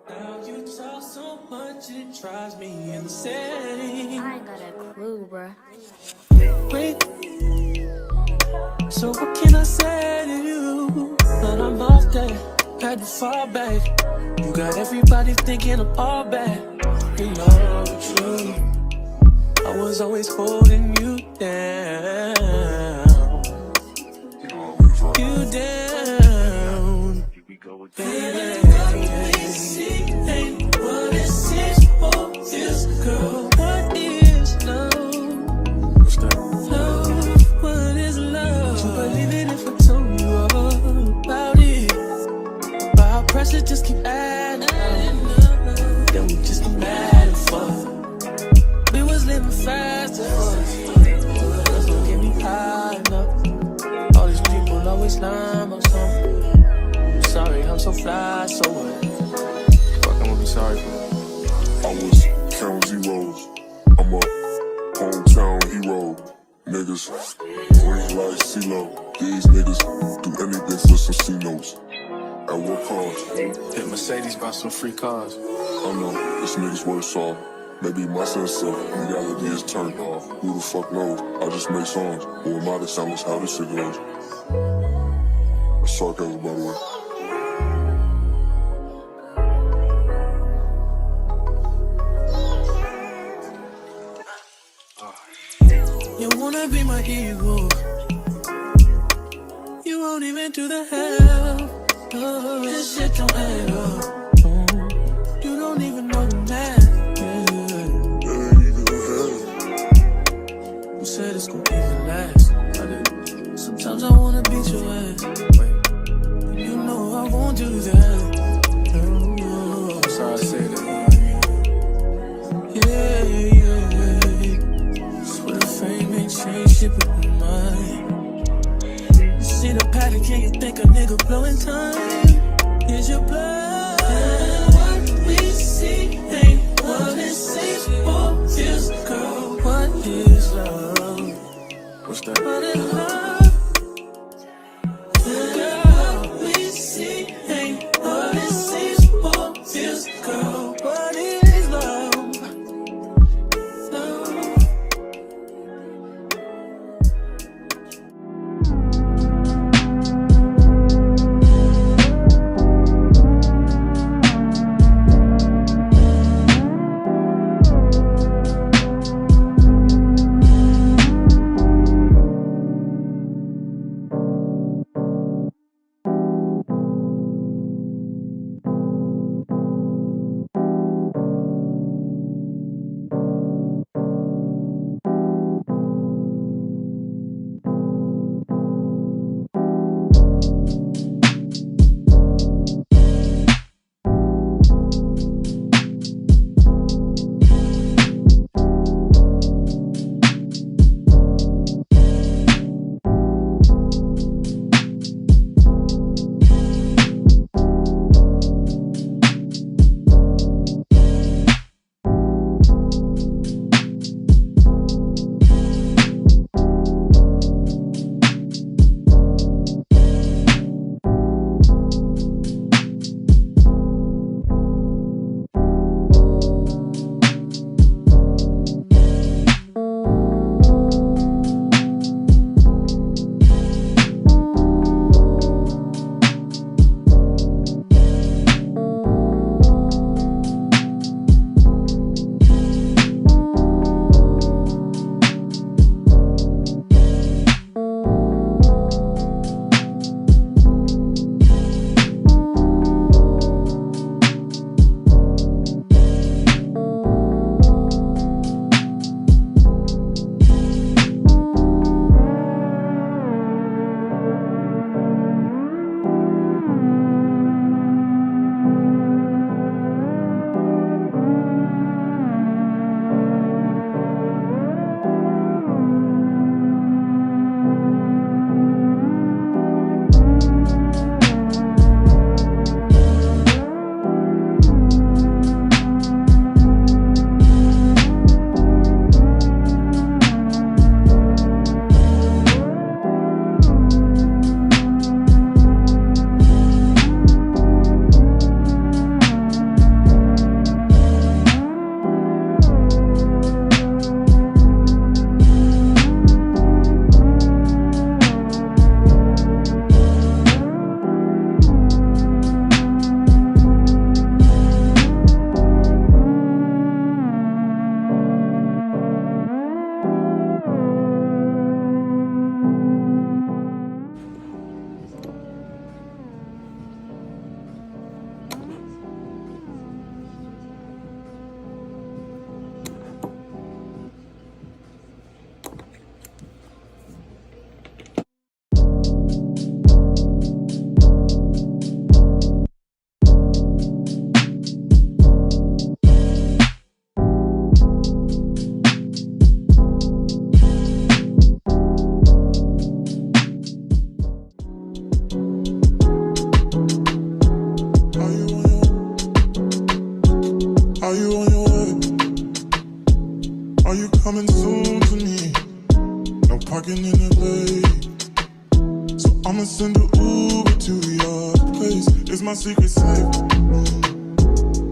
Now you talk so much it drives me insane. I ain't got a clue, bruh. Wait. So what can I say to you? But I'm off that, had to fall back. You got everybody thinking I'm all bad. You know the truth. I was always holding you down. You down. Baby, what we see ain't what it seems for this girl. What is love? What's that? Love, what is love? Would you believe it if I told you all about it? About pressure just keep adding up. Then we just get mad and fuck. We was living fast as fuck. That's what get me high enough. All these people always lying about something. I'm sorry, I'm so fly, so what? Fuck, I'm gonna be sorry for that. I was counting zeros. I'm a hometown hero. Niggas, green like CeeLo. These niggas do anything for some C-notes. At what cost? Hit Mercedes, buy some free cars. I know, this nigga's worse off. Maybe my sense of reality is turned off. Who the fuck knows? I just make songs. Or am I the soundless how this shit goes? That's sarcasm, by the way. You wanna be my hero. You won't even do the hell. Oh, this shit don't add up. You don't even know the math. Who said it's gonna even last? Sometimes I wanna beat your ass. Wait, you know I won't do that. I'm sorry I said that. Yeah. Swear the fame ain't changed shit but my mind. You see the pattern, can you think a nigga blowing time? Is your blood? Are you on your way? Are you coming soon to me? No parking in LA, so I'ma send an Uber to your place. It's my secret safe,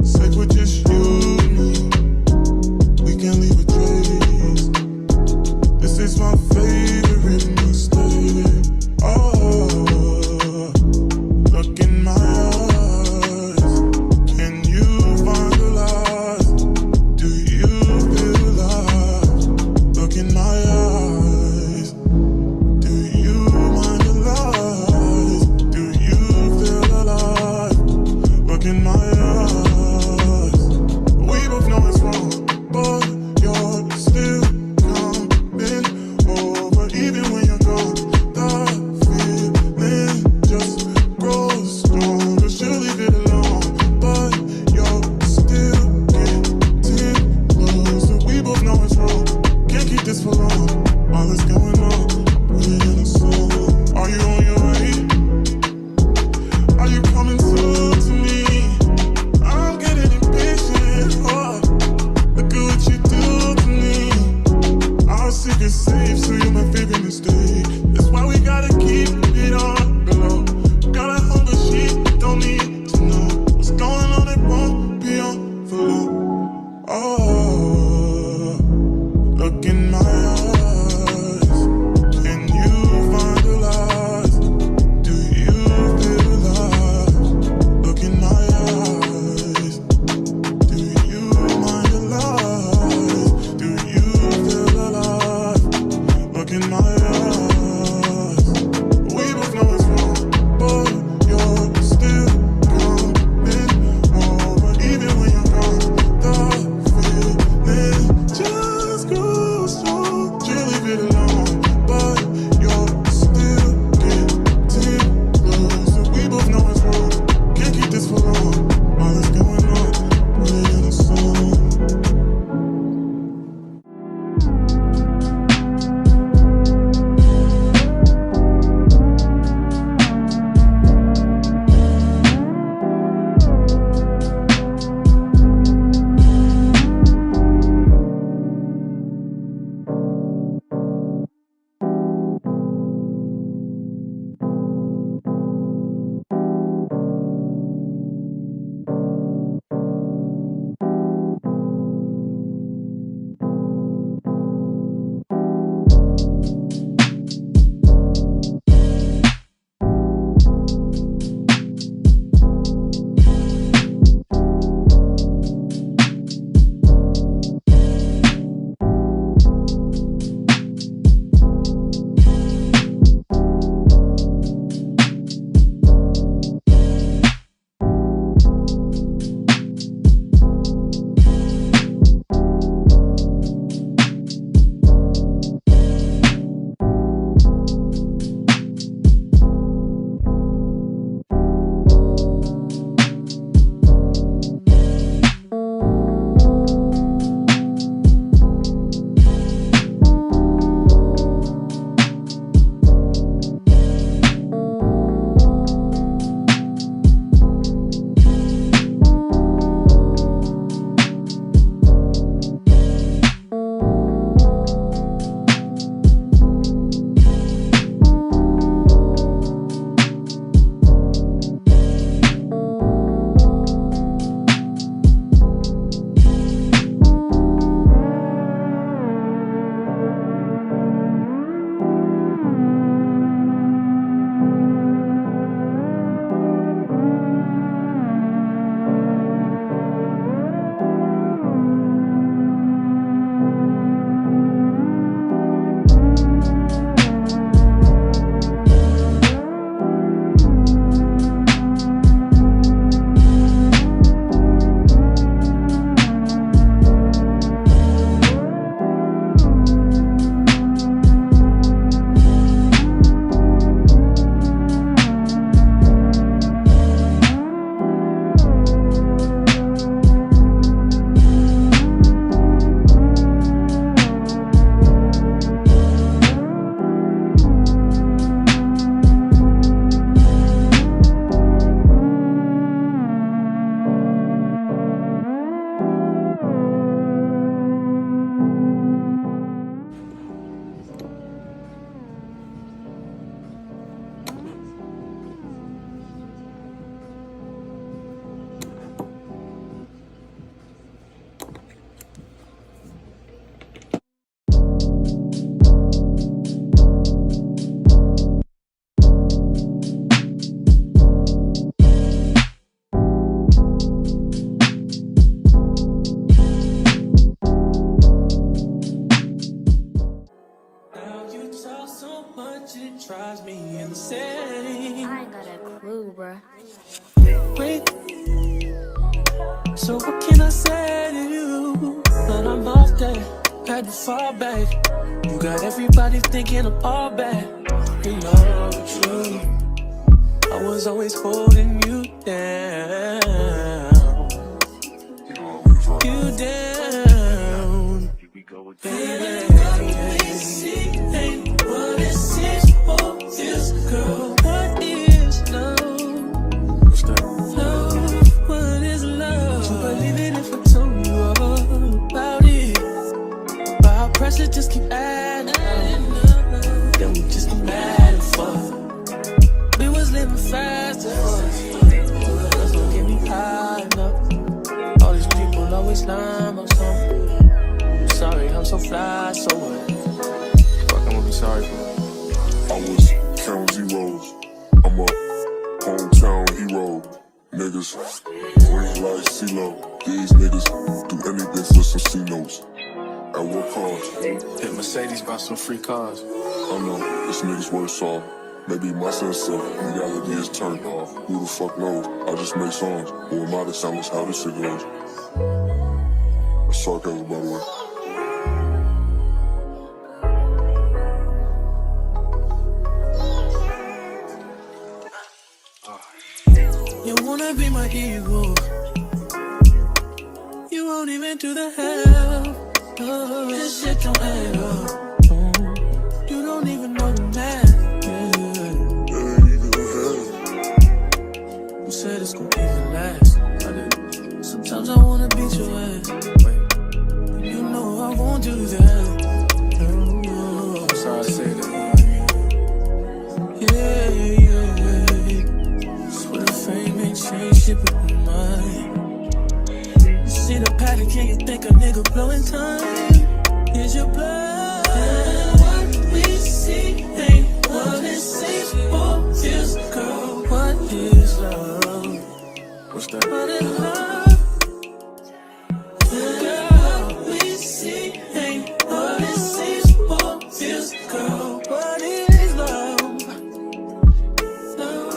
safe with just you and me. We can't leave a trace. This is my favorite mistake. Oh, look in my eyes. Can you find the lies? Do you feel alive? Look in my eyes. Do you mind the lies? Do you feel alive? Look in So what can I say to you? But I'm off that, had to fall back. You got everybody thinking I'm all bad. You know the truth. I was always holding you down. You down. Baby, what we see ain't what it seems for this girl. What is love? What's that? Love, what is love? You believe it if I told you all about it. But our pressure just keep adding up. Then we just get mad and fuck. We was living fast at first. That's what get me high enough. All these people always lying about something. I'm sorry, I'm so fly, so what? Fuck, I'm gonna be sorry for it. I was counting zeros. I'm a hometown hero. Niggas, green like CeeLo. These niggas do anything for some C-notes. At what cost? Hit Mercedes, buy some free cars. I know, this nigga's worse off. Maybe my sense of reality is turned off. Who the fuck knows? I just make songs. Who am I to silence how this shit goes? That's sarcasm, by the way. You wanna be my hero. You won't even do the hell. Oh, this shit don't add up. You don't even know the math. Who said it's gonna even last? Sometimes I wanna beat your ass. Wait, you know I won't do that. Oh, I'm sorry I say that. Yeah. Swear the fame ain't changed shit with my mind. You see the pattern, can you think a nigga blowing time? Is your blood? What we see ain't what it seems for this girl. What is love? What's that? What is love? Girl, we see ain't what it seems for this girl. What is love? Love.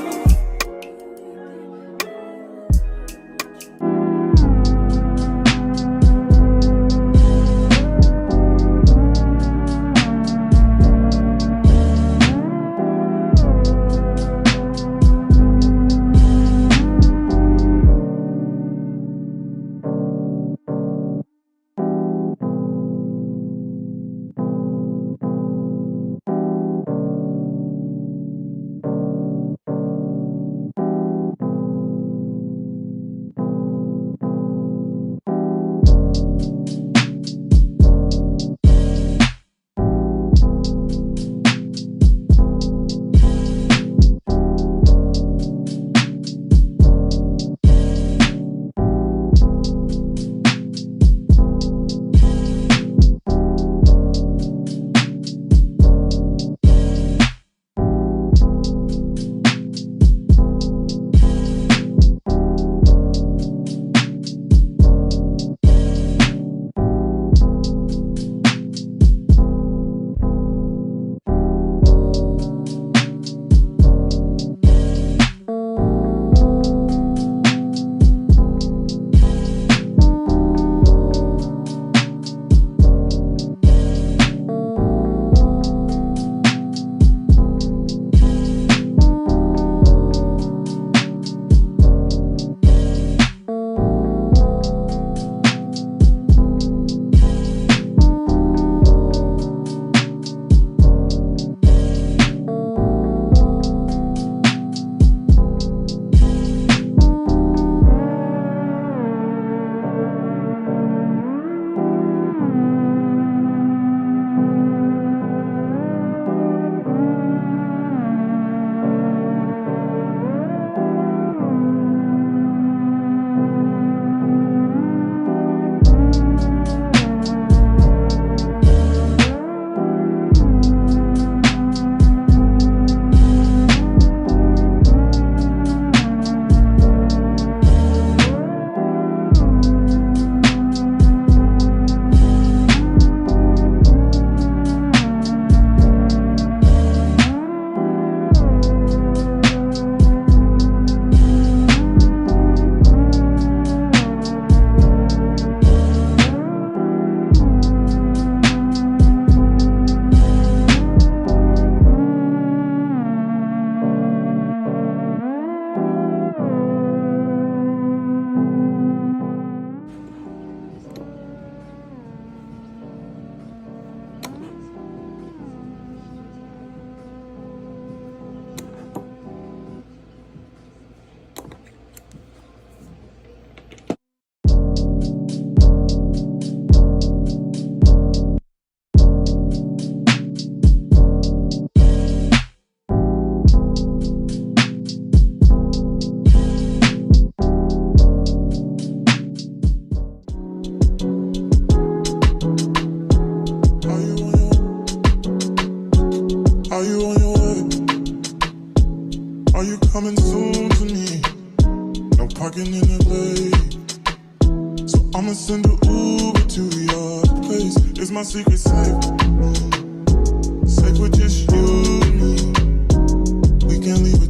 I'ma send an Uber to your place. Is my secret safe? Safe with just you and me. We can't leave it